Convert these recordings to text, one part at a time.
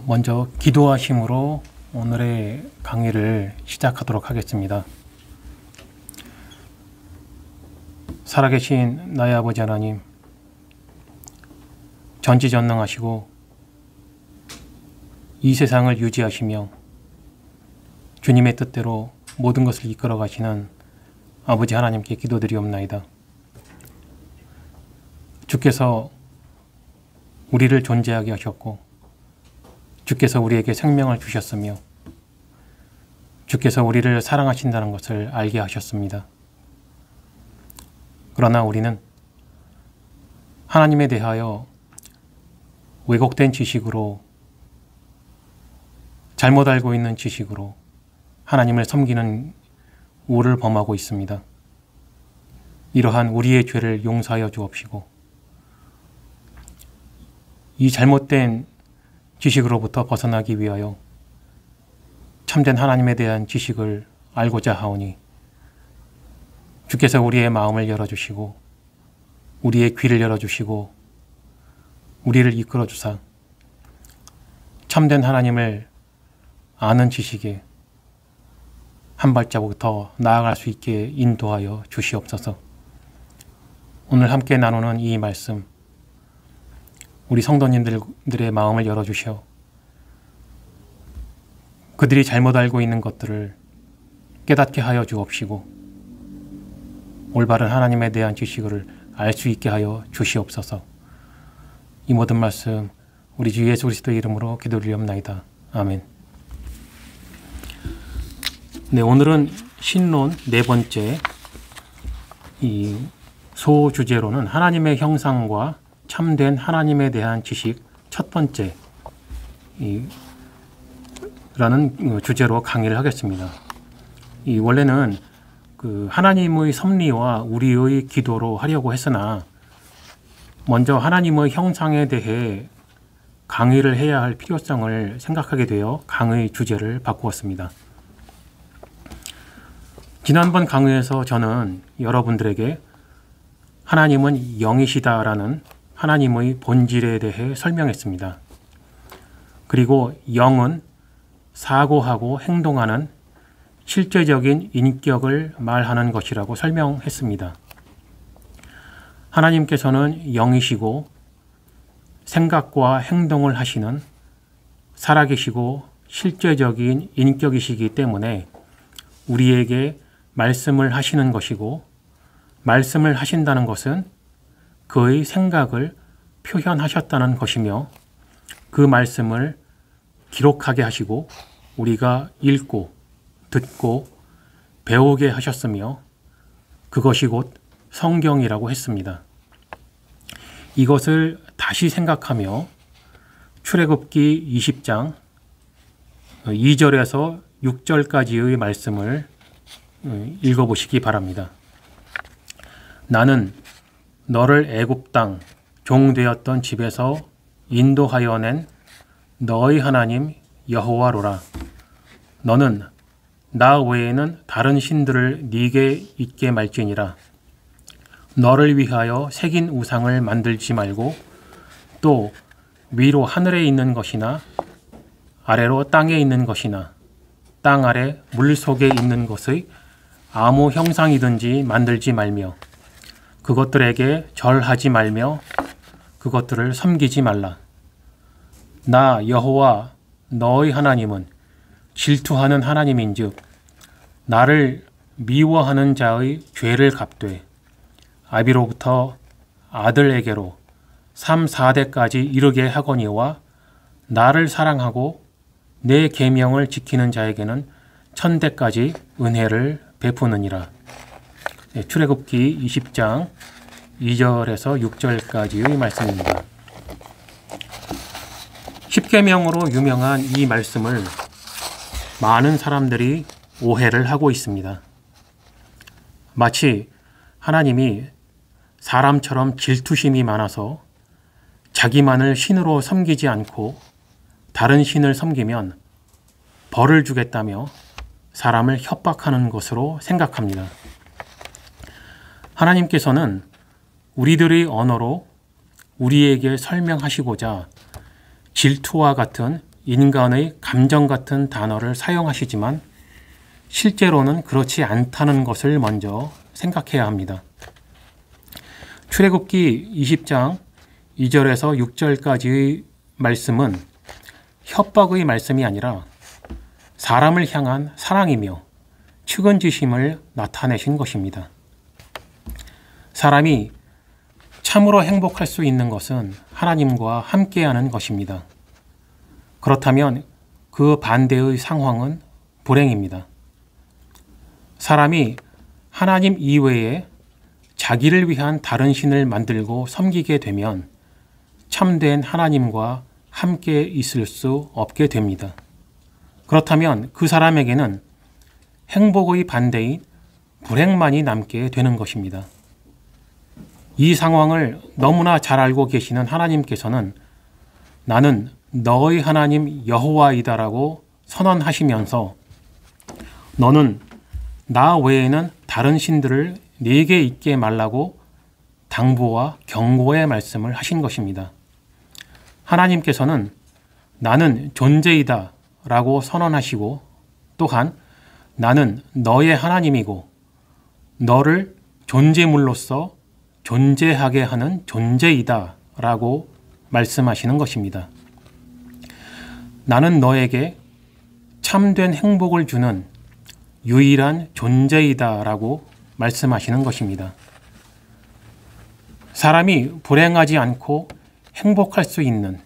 먼저 기도하심으로 오늘의 강의를 시작하도록 하겠습니다. 살아계신 나의 아버지 하나님, 전지전능하시고 이 세상을 유지하시며 주님의 뜻대로 모든 것을 이끌어 가시는 아버지 하나님께 기도드리옵나이다. 주께서 우리를 존재하게 하셨고 주께서 우리에게 생명을 주셨으며 주께서 우리를 사랑하신다는 것을 알게 하셨습니다. 그러나 우리는 하나님에 대하여 왜곡된 지식으로, 잘못 알고 있는 지식으로 하나님을 섬기는 우를 범하고 있습니다. 이러한 우리의 죄를 용서하여 주옵시고 이 잘못된 지식으로부터 벗어나기 위하여 참된 하나님에 대한 지식을 알고자 하오니 주께서 우리의 마음을 열어주시고 우리의 귀를 열어주시고 우리를 이끌어주사 참된 하나님을 아는 지식에 한 발자국 더 나아갈 수 있게 인도하여 주시옵소서. 오늘 함께 나누는 이 말씀, 우리 성도님들의 마음을 열어주시어 그들이 잘못 알고 있는 것들을 깨닫게 하여 주옵시고 올바른 하나님에 대한 지식을 알 수 있게 하여 주시옵소서. 이 모든 말씀 우리 주 예수 그리스도의 이름으로 기도드리옵나이다. 아멘. 네, 오늘은 신론 네 번째 이 소주제로는 하나님의 형상과 참된 하나님에 대한 지식 첫 번째 라는 주제로 강의를 하겠습니다. 원래는 하나님의 섭리와 우리의 기도로 하려고 했으나 먼저 하나님의 형상에 대해 강의를 해야 할 필요성을 생각하게 되어 강의 주제를 바꾸었습니다. 지난번 강의에서 저는 여러분들에게 하나님은 영이시다라는 하나님의 본질에 대해 설명했습니다. 그리고 영은 사고하고 행동하는 실제적인 인격을 말하는 것이라고 설명했습니다. 하나님께서는 영이시고 생각과 행동을 하시는 살아계시고 실제적인 인격이시기 때문에 우리에게 말씀을 하시는 것이고 말씀을 하신다는 것은 그의 생각을 표현하셨다는 것이며 그 말씀을 기록하게 하시고 우리가 읽고 듣고 배우게 하셨으며 그것이 곧 성경이라고 했습니다. 이것을 다시 생각하며 출애굽기 20장 2절에서 6절까지의 말씀을 읽어보시기 바랍니다. 나는 너를 애굽 땅 종되었던 집에서 인도하여 낸 너희 하나님 여호와로라. 너는 나 외에는 다른 신들을 네게 있게 말지니라. 너를 위하여 새긴 우상을 만들지 말고 또 위로 하늘에 있는 것이나 아래로 땅에 있는 것이나 땅 아래 물 속에 있는 것의 아무 형상이든지 만들지 말며 그것들에게 절하지 말며 그것들을 섬기지 말라. 나 여호와 너의 하나님은 질투하는 하나님인즉 나를 미워하는 자의 죄를 갚되 아비로부터 아들에게로 3, 4대까지 이르게 하거니와 나를 사랑하고 내 계명을 지키는 자에게는 1000대까지 은혜를 베푸느니라. 출애굽기 20장 2절에서 6절까지의 말씀입니다. 십계명으로 유명한 이 말씀을 많은 사람들이 오해를 하고 있습니다. 마치 하나님이 사람처럼 질투심이 많아서 자기만을 신으로 섬기지 않고 다른 신을 섬기면 벌을 주겠다며 사람을 협박하는 것으로 생각합니다. 하나님께서는 우리들의 언어로 우리에게 설명하시고자 질투와 같은 인간의 감정 같은 단어를 사용하시지만 실제로는 그렇지 않다는 것을 먼저 생각해야 합니다. 출애굽기 20장 2절에서 6절까지의 말씀은 협박의 말씀이 아니라 사람을 향한 사랑이며 측은지심을 나타내신 것입니다. 사람이 참으로 행복할 수 있는 것은 하나님과 함께하는 것입니다. 그렇다면 그 반대의 상황은 불행입니다. 사람이 하나님 이외에 자기를 위한 다른 신을 만들고 섬기게 되면 참된 하나님과 함께 있을 수 없게 됩니다. 그렇다면 그 사람에게는 행복의 반대인 불행만이 남게 되는 것입니다. 이 상황을 너무나 잘 알고 계시는 하나님께서는 나는 너의 하나님 여호와이다라고 선언하시면서 너는 나 외에는 다른 신들을 네게 있게 말라고 당부와 경고의 말씀을 하신 것입니다. 하나님께서는 나는 존재이다 라고 선언하시고 또한 나는 너의 하나님이고 너를 존재물로서 존재하게 하는 존재이다 라고 말씀하시는 것입니다. 나는 너에게 참된 행복을 주는 유일한 존재이다 라고 말씀하시는 것입니다. 사람이 불행하지 않고 행복할 수 있는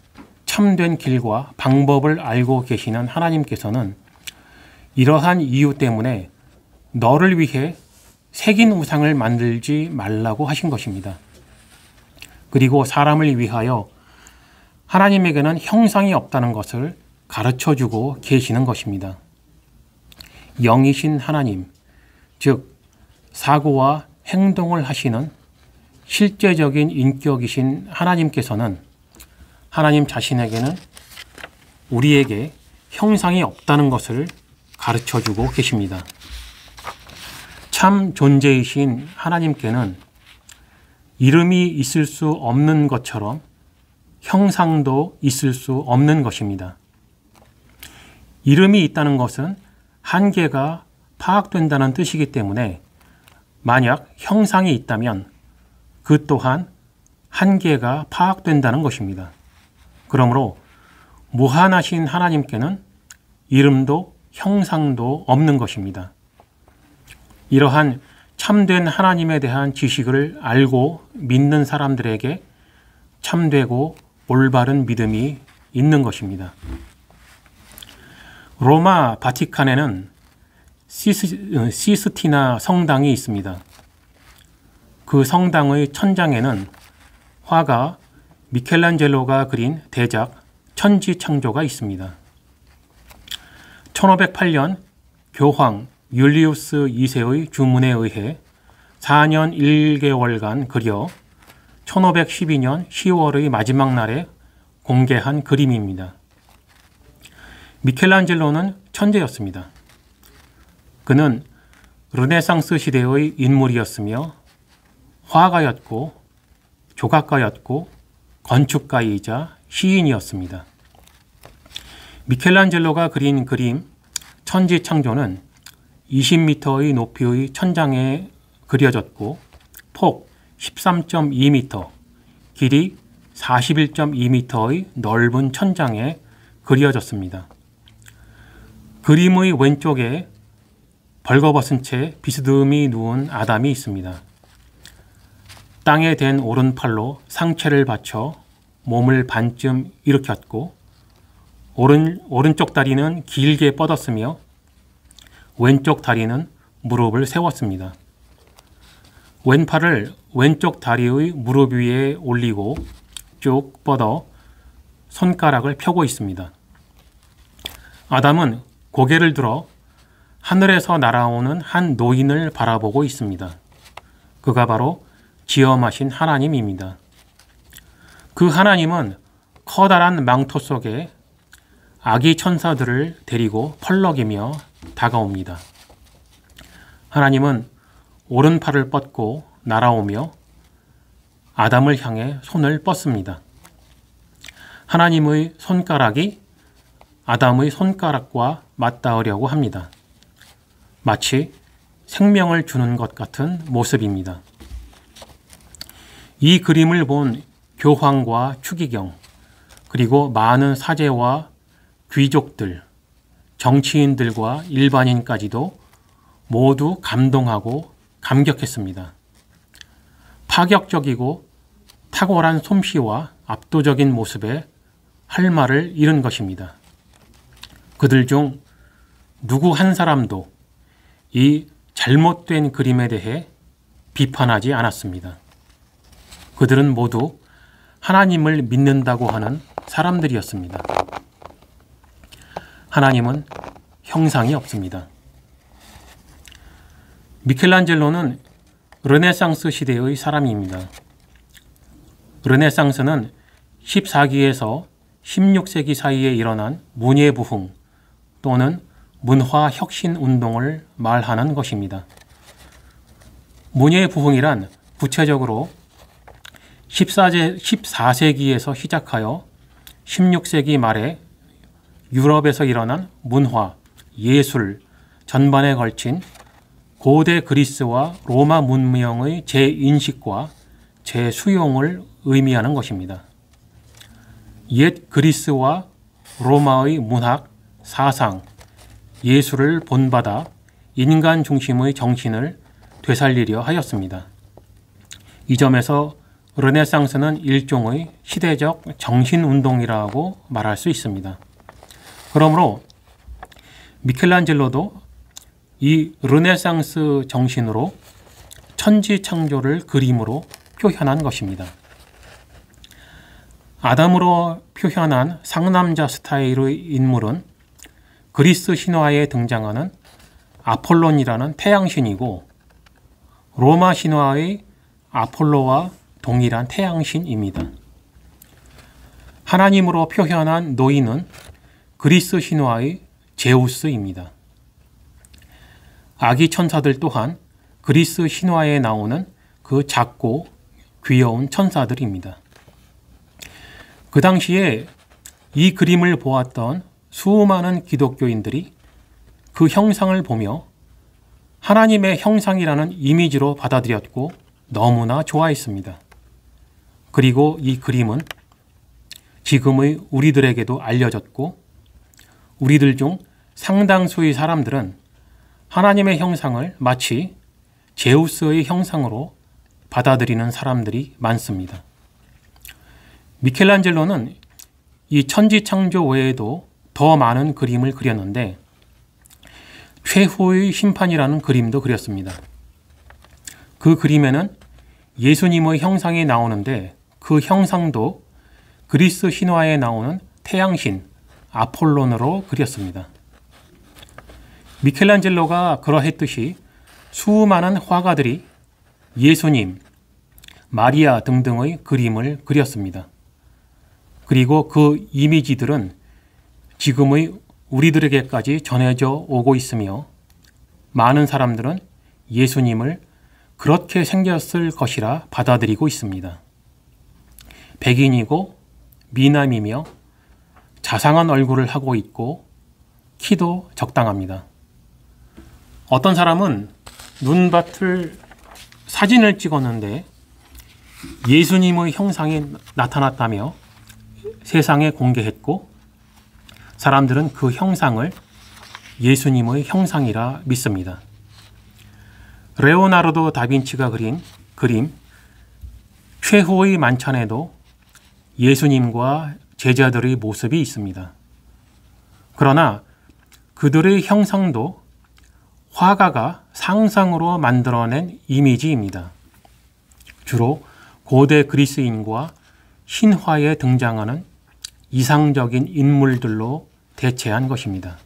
참된 길과 방법을 알고 계시는 하나님께서는 이러한 이유 때문에 너를 위해 새긴 우상을 만들지 말라고 하신 것입니다. 그리고 사람을 위하여 하나님에게는 형상이 없다는 것을 가르쳐주고 계시는 것입니다. 영이신 하나님, 즉 사고와 행동을 하시는 실제적인 인격이신 하나님께서는 하나님 자신에게는 우리에게 형상이 없다는 것을 가르쳐주고 계십니다. 참 존재이신 하나님께는 이름이 있을 수 없는 것처럼 형상도 있을 수 없는 것입니다. 이름이 있다는 것은 한계가 파악된다는 뜻이기 때문에 만약 형상이 있다면 그 또한 한계가 파악된다는 것입니다. 그러므로 무한하신 하나님께는 이름도 형상도 없는 것입니다. 이러한 참된 하나님에 대한 지식을 알고 믿는 사람들에게 참되고 올바른 믿음이 있는 것입니다. 로마 바티칸에는 시스티나 성당이 있습니다. 그 성당의 천장에는 화가 미켈란젤로가 그린 대작 천지창조가 있습니다. 1508년 교황 율리우스 2세의 주문에 의해 4년 1개월간 그려 1512년 10월의 마지막 날에 공개한 그림입니다. 미켈란젤로는 천재였습니다. 그는 르네상스 시대의 인물이었으며 화가였고 조각가였고 건축가이자 시인이었습니다. 미켈란젤로가 그린 그림 천지창조는 20m의 높이의 천장에 그려졌고 폭 13.2m, 길이 41.2m의 넓은 천장에 그려졌습니다. 그림의 왼쪽에 벌거벗은 채 비스듬히 누운 아담이 있습니다. 땅에 댄 오른팔로 상체를 받쳐 몸을 반쯤 일으켰고 오른쪽 다리는 길게 뻗었으며 왼쪽 다리는 무릎을 세웠습니다. 왼팔을 왼쪽 다리의 무릎 위에 올리고 쭉 뻗어 손가락을 펴고 있습니다. 아담은 고개를 들어 하늘에서 날아오는 한 노인을 바라보고 있습니다. 그가 바로 지엄하신 하나님입니다. 그 하나님은 커다란 망토 속에 아기 천사들을 데리고 펄럭이며 다가옵니다. 하나님은 오른팔을 뻗고 날아오며 아담을 향해 손을 뻗습니다. 하나님의 손가락이 아담의 손가락과 맞닿으려고 합니다. 마치 생명을 주는 것 같은 모습입니다. 이 그림을 본 교황과 추기경, 그리고 많은 사제와 귀족들, 정치인들과 일반인까지도 모두 감동하고 감격했습니다. 파격적이고 탁월한 솜씨와 압도적인 모습에 할 말을 잃은 것입니다. 그들 중 누구 한 사람도 이 잘못된 그림에 대해 비판하지 않았습니다. 그들은 모두 하나님을 믿는다고 하는 사람들이었습니다. 하나님은 형상이 없습니다. 미켈란젤로는 르네상스 시대의 사람입니다. 르네상스는 14기에서 16세기 사이에 일어난 문예부흥 또는 문화혁신 운동을 말하는 것입니다. 문예부흥이란 구체적으로 14세기에서 시작하여 16세기 말에 유럽에서 일어난 문화, 예술 전반에 걸친 고대 그리스와 로마 문명의 재인식과 재수용을 의미하는 것입니다. 옛 그리스와 로마의 문학, 사상, 예술을 본받아 인간 중심의 정신을 되살리려 하였습니다. 이 점에서 르네상스는 일종의 시대적 정신운동이라고 말할 수 있습니다. 그러므로 미켈란젤로도 이 르네상스 정신으로 천지창조를 그림으로 표현한 것입니다. 아담으로 표현한 상남자 스타일의 인물은 그리스 신화에 등장하는 아폴론이라는 태양신이고 로마 신화의 아폴로와 동일한 태양신입니다. 하나님으로 표현한 노인은 그리스 신화의 제우스입니다. 아기 천사들 또한 그리스 신화에 나오는 그 작고 귀여운 천사들입니다. 그 당시에 이 그림을 보았던 수많은 기독교인들이 그 형상을 보며 하나님의 형상이라는 이미지로 받아들였고 너무나 좋아했습니다. 그리고 이 그림은 지금의 우리들에게도 알려졌고 우리들 중 상당수의 사람들은 하나님의 형상을 마치 제우스의 형상으로 받아들이는 사람들이 많습니다. 미켈란젤로는 이 천지창조 외에도 더 많은 그림을 그렸는데 최후의 심판이라는 그림도 그렸습니다. 그 그림에는 예수님의 형상이 나오는데 그 형상도 그리스 신화에 나오는 태양신 아폴론으로 그렸습니다. 미켈란젤로가 그러했듯이 수많은 화가들이 예수님, 마리아 등등의 그림을 그렸습니다. 그리고 그 이미지들은 지금의 우리들에게까지 전해져 오고 있으며 많은 사람들은 예수님을 그렇게 생겼을 것이라 받아들이고 있습니다. 백인이고 미남이며 자상한 얼굴을 하고 있고 키도 적당합니다. 어떤 사람은 눈밭을 사진을 찍었는데 예수님의 형상이 나타났다며 세상에 공개했고 사람들은 그 형상을 예수님의 형상이라 믿습니다. 레오나르도 다빈치가 그린 그림 최후의 만찬에도 예수님과 제자들의 모습이 있습니다. 그러나 그들의 형상도 화가가 상상으로 만들어낸 이미지입니다. 주로 고대 그리스인과 신화에 등장하는 이상적인 인물들로 대체한 것입니다.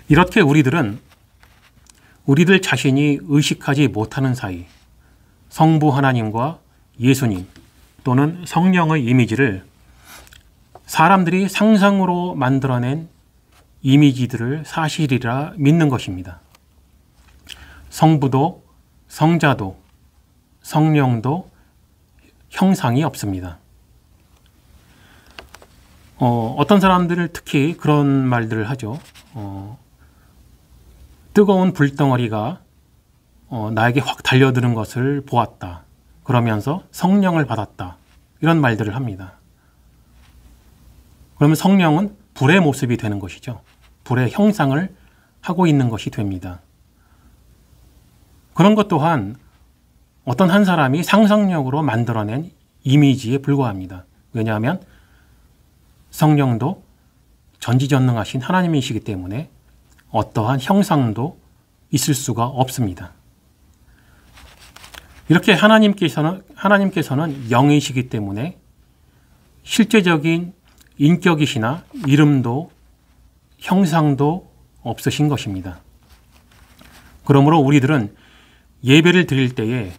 이렇게 우리들은 우리들 자신이 의식하지 못하는 사이 성부 하나님과 예수님 또는 성령의 이미지를 사람들이 상상으로 만들어낸 이미지들을 사실이라 믿는 것입니다. 성부도 성자도 성령도 형상이 없습니다. 어떤 사람들을 특히 그런 말들을 하죠. 뜨거운 불덩어리가 나에게 확 달려드는 것을 보았다. 그러면서 성령을 받았다. 이런 말들을 합니다. 그러면 성령은 불의 모습이 되는 것이죠. 불의 형상을 하고 있는 것이 됩니다. 그런 것 또한 어떤 한 사람이 상상력으로 만들어낸 이미지에 불과합니다. 왜냐하면 성령도 전지전능하신 하나님이시기 때문에 어떠한 형상도 있을 수가 없습니다. 이렇게 하나님께서는 영이시기 때문에 실제적인 인격이시나 이름도 형상도 없으신 것입니다. 그러므로 우리들은 예배를 드릴 때에,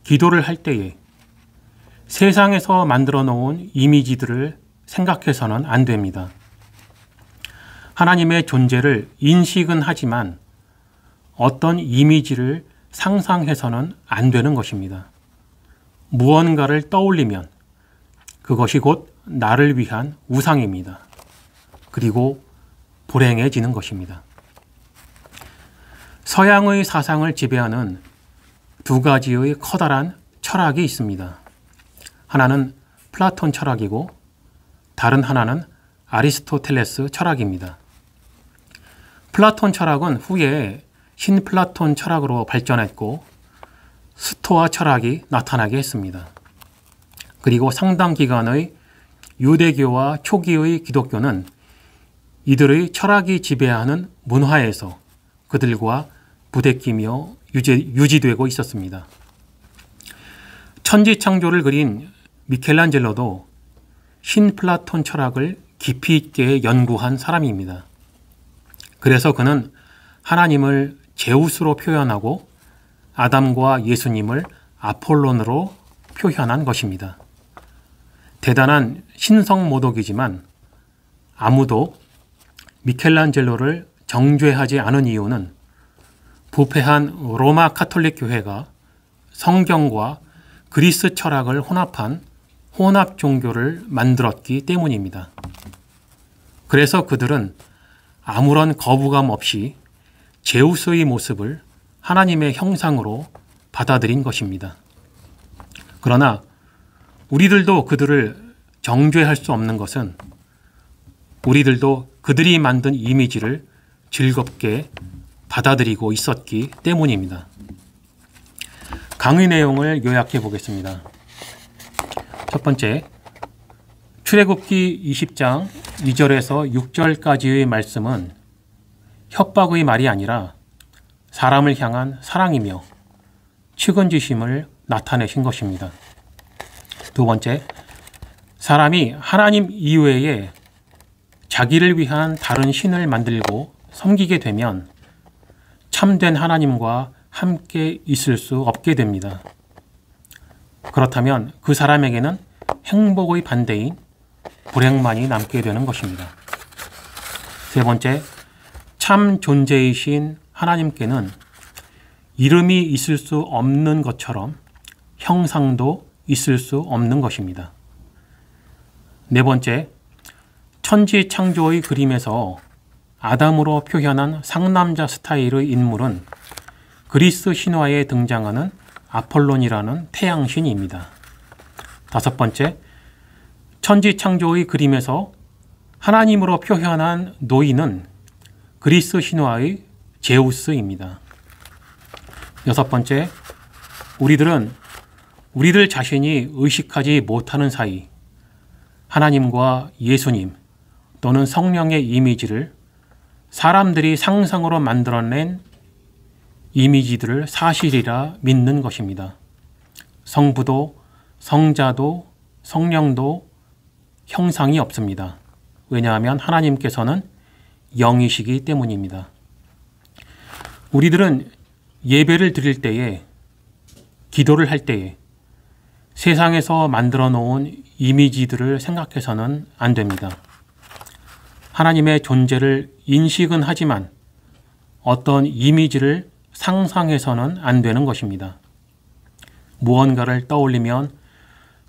기도를 할 때에 세상에서 만들어 놓은 이미지들을 생각해서는 안 됩니다. 하나님의 존재를 인식은 하지만 어떤 이미지를 상상해서는 안 되는 것입니다. 무언가를 떠올리면 그것이 곧 나를 위한 우상입니다. 그리고 불행해지는 것입니다. 서양의 사상을 지배하는 두 가지의 커다란 철학이 있습니다. 하나는 플라톤 철학이고 다른 하나는 아리스토텔레스 철학입니다. 플라톤 철학은 후에 신플라톤 철학으로 발전했고 스토아 철학이 나타나게 했습니다. 그리고 상당 기간의 유대교와 초기의 기독교는 이들의 철학이 지배하는 문화에서 그들과 부대끼며 유지되고 있었습니다. 천지창조를 그린 미켈란젤로도 신플라톤 철학을 깊이 있게 연구한 사람입니다. 그래서 그는 하나님을 제우스로 표현하고 아담과 예수님을 아폴론으로 표현한 것입니다. 대단한 신성모독이지만 아무도 미켈란젤로를 정죄하지 않은 이유는 부패한 로마 카톨릭 교회가 성경과 그리스 철학을 혼합한 혼합 종교를 만들었기 때문입니다. 그래서 그들은 아무런 거부감 없이 제우스의 모습을 하나님의 형상으로 받아들인 것입니다. 그러나 우리들도 그들을 정죄할 수 없는 것은 우리들도 그들이 만든 이미지를 즐겁게 받아들이고 있었기 때문입니다. 강의 내용을 요약해 보겠습니다. 첫 번째, 출애굽기 20장 2절에서 6절까지의 말씀은 협박의 말이 아니라 사람을 향한 사랑이며 측은지심을 나타내신 것입니다. 두 번째, 사람이 하나님 이외에 자기를 위한 다른 신을 만들고 섬기게 되면 참된 하나님과 함께 있을 수 없게 됩니다. 그렇다면 그 사람에게는 행복의 반대인 불행만이 남게 되는 것입니다. 세 번째, 참 존재이신 하나님께는 이름이 있을 수 없는 것처럼 형상도 있을 수 없는 것입니다. 네 번째, 천지 창조의 그림에서 아담으로 표현한 상남자 스타일의 인물은 그리스 신화에 등장하는 아폴론이라는 태양신입니다. 다섯 번째, 천지 창조의 그림에서 하나님으로 표현한 노인은 그리스 신화의 제우스입니다. 여섯 번째, 우리들은 우리들 자신이 의식하지 못하는 사이 하나님과 예수님 또는 성령의 이미지를 사람들이 상상으로 만들어낸 이미지들을 사실이라 믿는 것입니다. 성부도 성자도 성령도 형상이 없습니다. 왜냐하면 하나님께서는 영이시기 때문입니다. 우리들은 예배를 드릴 때에, 기도를 할 때에 세상에서 만들어 놓은 이미지들을 생각해서는 안 됩니다. 하나님의 존재를 인식은 하지만 어떤 이미지를 상상해서는 안 되는 것입니다. 무언가를 떠올리면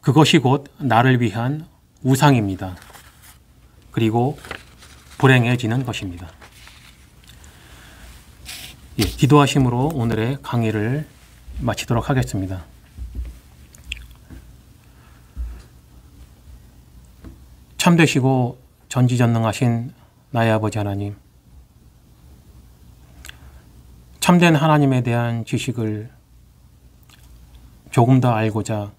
그것이 곧 나를 위한 우상입니다. 그리고 불행해지는 것입니다. 기도하심으로 오늘의 강의를 마치도록 하겠습니다. 참되시고 전지전능하신 나의 아버지 하나님, 참된 하나님에 대한 지식을 조금 더 알고자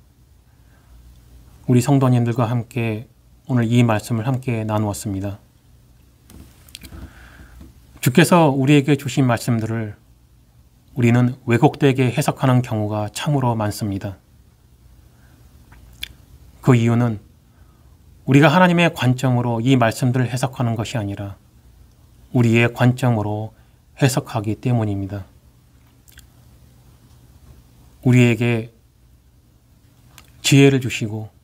우리 성도님들과 함께 오늘 이 말씀을 함께 나누었습니다. 주께서 우리에게 주신 말씀들을 우리는 왜곡되게 해석하는 경우가 참으로 많습니다. 그 이유는 우리가 하나님의 관점으로 이 말씀들을 해석하는 것이 아니라 우리의 관점으로 해석하기 때문입니다. 우리에게 지혜를 주시고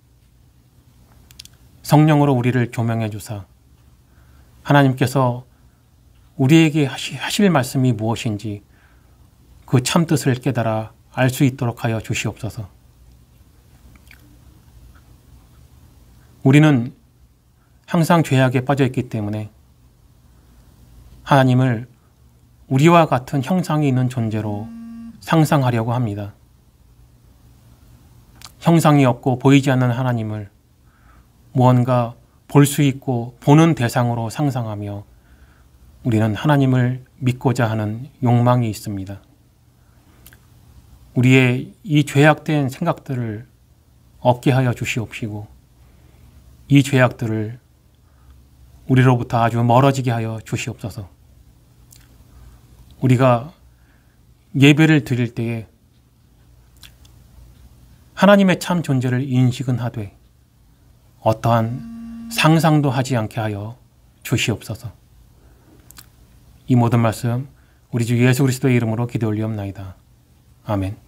성령으로 우리를 조명해 주사 하나님께서 우리에게 하실 말씀이 무엇인지 그 참뜻을 깨달아 알 수 있도록 하여 주시옵소서. 우리는 항상 죄악에 빠져 있기 때문에 하나님을 우리와 같은 형상이 있는 존재로 상상하려고 합니다. 형상이 없고 보이지 않는 하나님을 무언가 볼 수 있고 보는 대상으로 상상하며 우리는 하나님을 믿고자 하는 욕망이 있습니다. 우리의 이 죄악된 생각들을 없게 하여 주시옵시고 이 죄악들을 우리로부터 아주 멀어지게 하여 주시옵소서. 우리가 예배를 드릴 때에 하나님의 참 존재를 인식은 하되 어떠한 상상도 하지 않게 하여 주시옵소서. 이 모든 말씀 우리 주 예수 그리스도의 이름으로 기도 올리옵나이다. 아멘.